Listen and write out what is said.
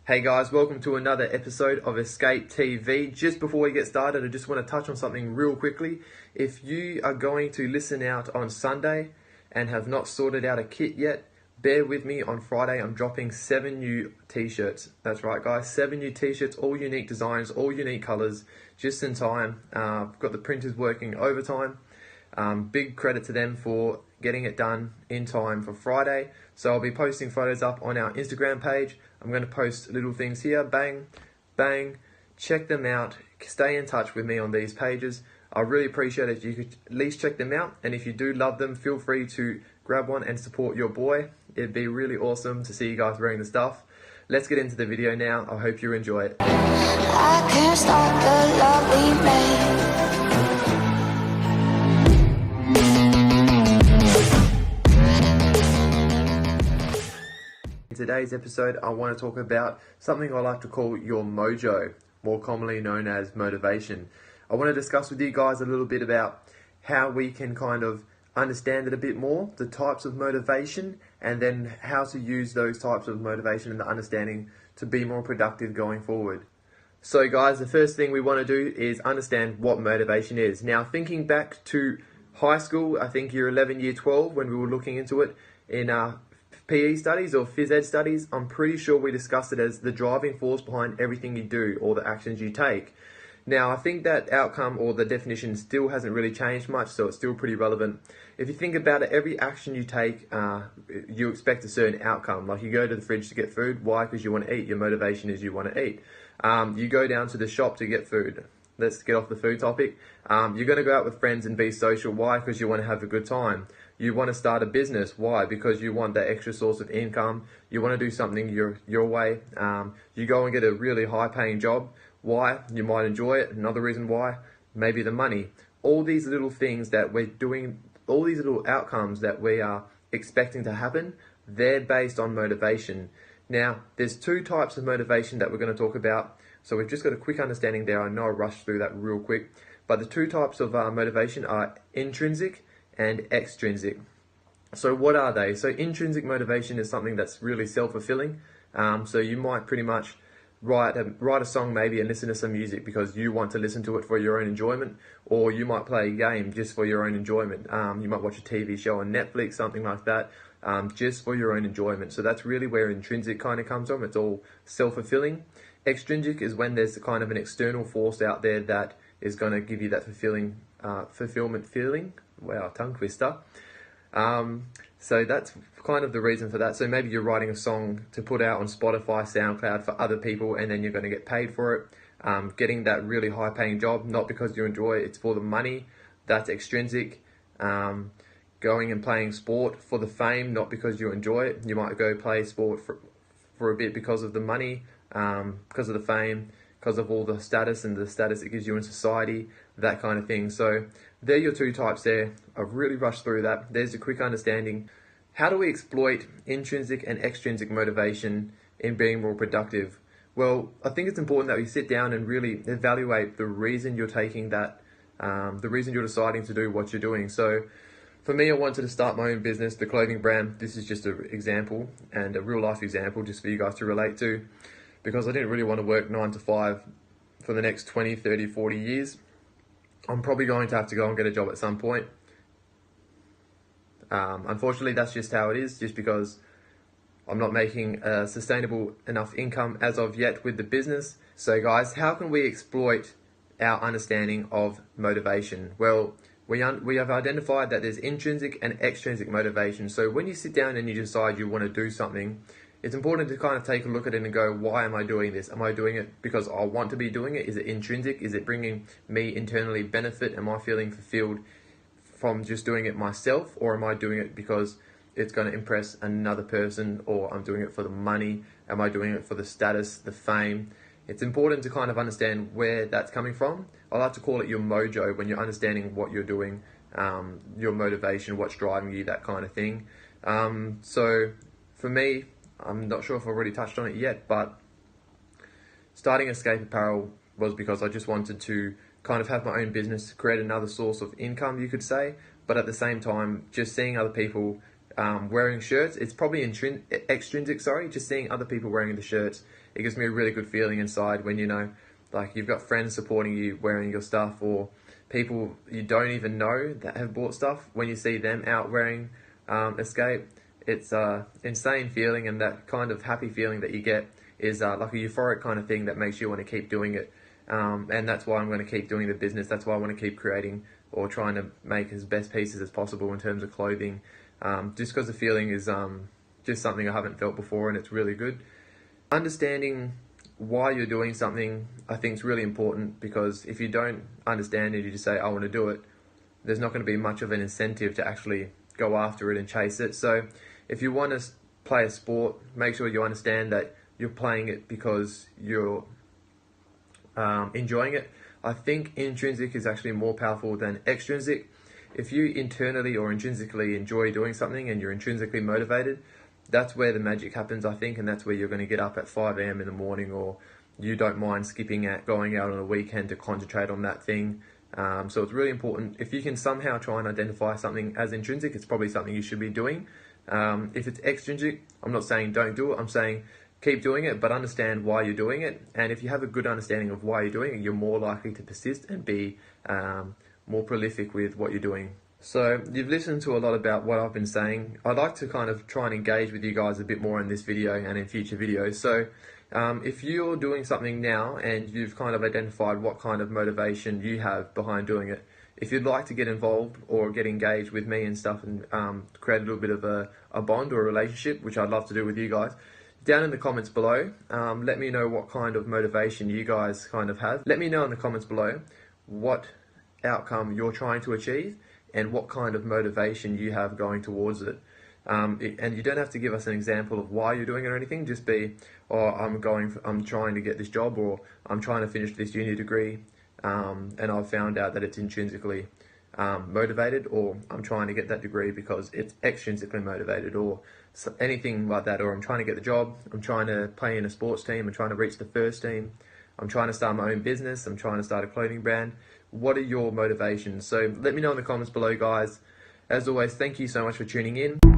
Hey guys, welcome to another episode of Escape TV. Just before we get started, I just want to touch on something real quickly. If you are going to listen out on Sunday and have not sorted out a kit yet, bear with me. On Friday, I'm dropping 7 new t-shirts. That's right guys, 7 new t-shirts, all unique designs, all unique colors, just in time. I've got the printers working overtime. Big credit to them for getting it done in time for Friday. So I'll be posting photos up on our Instagram page. I'm going to post little things here, bang, bang, check them out, stay in touch with me on these pages. I really appreciate it if you could at least check them out, and if you do love them, feel free to grab one and support your boy. It'd be really awesome to see you guys wearing the stuff. Let's get into the video now. I hope you enjoy it. I can't stop the love we made. In today's episode, I want to talk about something I like to call your mojo, more commonly known as motivation. I want to discuss with you guys a little bit about how we can kind of understand it a bit more, the types of motivation, and then how to use those types of motivation and the understanding to be more productive going forward. So guys, the first thing we want to do is understand what motivation is. Now, thinking back to high school, I think year 11, year 12, when we were looking into it in PE studies or phys ed studies, I'm pretty sure we discussed it as the driving force behind everything you do or the actions you take. Now, I think that outcome or the definition still hasn't really changed much, so it's still pretty relevant. If you think about it, every action you take, you expect a certain outcome. Like you go to the fridge to get food. Why? Because you want to eat. Your motivation is you want to eat. You go down to the shop to get food. Let's get off the food topic. You're going to go out with friends and be social. Why? Because you want to have a good time. You want to start a business. Why? Because you want that extra source of income. You want to do something your way. You go and get a really high-paying job. Why? You might enjoy it. Another reason why, maybe the money. All these little things that we're doing, all these little outcomes that we are expecting to happen, they're based on motivation. Now, there's 2 types of motivation that we're going to talk about. So we've just got a quick understanding there. I know I rushed through that real quick. But the 2 types of motivation are intrinsic and extrinsic. So what are they? So intrinsic motivation is something that's really self-fulfilling. So you might pretty much write a song maybe and listen to some music because you want to listen to it for your own enjoyment, or you might play a game just for your own enjoyment. You might watch a TV show on Netflix, something like that, just for your own enjoyment. So that's really where intrinsic kind of comes from. It's all self-fulfilling. Extrinsic is when there's kind of an external force out there that is going to give you that fulfillment feeling. Wow, tongue twister. So that's kind of the reason for that. So maybe you're writing a song to put out on Spotify, SoundCloud for other people, and then you're going to get paid for it. Getting that really high-paying job, not because you enjoy it, it's for the money. That's extrinsic. Going and playing sport for the fame, not because you enjoy it. You might go play sport for a bit because of the money, because of the fame, because of all the status and the status it gives you in society, that kind of thing. So they're your 2 types there. I've really rushed through that. There's a quick understanding. How do we exploit intrinsic and extrinsic motivation in being more productive? Well, I think it's important that we sit down and really evaluate the reason you're taking that, the reason you're deciding to do what you're doing. So for me, I wanted to start my own business, the clothing brand. This is just an example and a real life example just for you guys to relate to, because I didn't really want to work 9 to 5 for the next 20, 30, 40 years. I'm probably going to have to go and get a job at some point. Unfortunately, that's just how it is, just because I'm not making a sustainable enough income as of yet with the business. So guys, how can we exploit our understanding of motivation? Well, we have identified that there's intrinsic and extrinsic motivation. So when you sit down and you decide you want to do something, it's important to kind of take a look at it and go, why am I doing this? Am I doing it because I want to be doing it? Is it intrinsic? Is it bringing me internally benefit? Am I feeling fulfilled from just doing it myself? Or am I doing it because it's going to impress another person, or I'm doing it for the money? Am I doing it for the status, the fame? It's important to kind of understand where that's coming from. I like to call it your mojo, when you're understanding what you're doing, your motivation, what's driving you, that kind of thing. So for me, I'm not sure if I've already touched on it yet, but starting Escape Apparel was because I just wanted to kind of have my own business, create another source of income, you could say, but at the same time, just seeing other people wearing shirts, it's probably extrinsic, just seeing other people wearing the shirts, it gives me a really good feeling inside when, you know, like you've got friends supporting you wearing your stuff, or people you don't even know that have bought stuff. When you see them out wearing Escape, it's an insane feeling, and that kind of happy feeling that you get is like a euphoric kind of thing that makes you want to keep doing it. And that's why I'm going to keep doing the business. That's why I want to keep creating or trying to make as best pieces as possible in terms of clothing. Just because the feeling is just something I haven't felt before, and it's really good. Understanding why you're doing something, I think, is really important, because if you don't understand it, you just say, I want to do it, there's not going to be much of an incentive to actually go after it and chase it. So if you want to play a sport, make sure you understand that you're playing it because you're enjoying it. I think intrinsic is actually more powerful than extrinsic. If you internally or intrinsically enjoy doing something and you're intrinsically motivated, that's where the magic happens, I think, and that's where you're going to get up at 5 a.m. in the morning, or you don't mind skipping out, going out on a weekend to concentrate on that thing. So it's really important. If you can somehow try and identify something as intrinsic, it's probably something you should be doing. If it's extrinsic, I'm not saying don't do it, I'm saying keep doing it, but understand why you're doing it. And if you have a good understanding of why you're doing it, you're more likely to persist and be more prolific with what you're doing. So you've listened to a lot about what I've been saying. I'd like to kind of try and engage with you guys a bit more in this video and in future videos. So if you're doing something now and you've kind of identified what kind of motivation you have behind doing it, if you'd like to get involved or get engaged with me and stuff, and create a little bit of a bond or a relationship, which I'd love to do with you guys, down in the comments below, let me know what kind of motivation you guys kind of have. Let me know in the comments below what outcome you're trying to achieve and what kind of motivation you have going towards it. And you don't have to give us an example of why you're doing it or anything. Just be, oh, I'm trying to get this job, or I'm trying to finish this uni degree, and I've found out that it's intrinsically motivated, or I'm trying to get that degree because it's extrinsically motivated, or anything like that. Or I'm trying to get the job, I'm trying to play in a sports team, I'm trying to reach the first team, I'm trying to start my own business, I'm trying to start a clothing brand. What are your motivations? So let me know in the comments below, guys. As always, thank you so much for tuning in.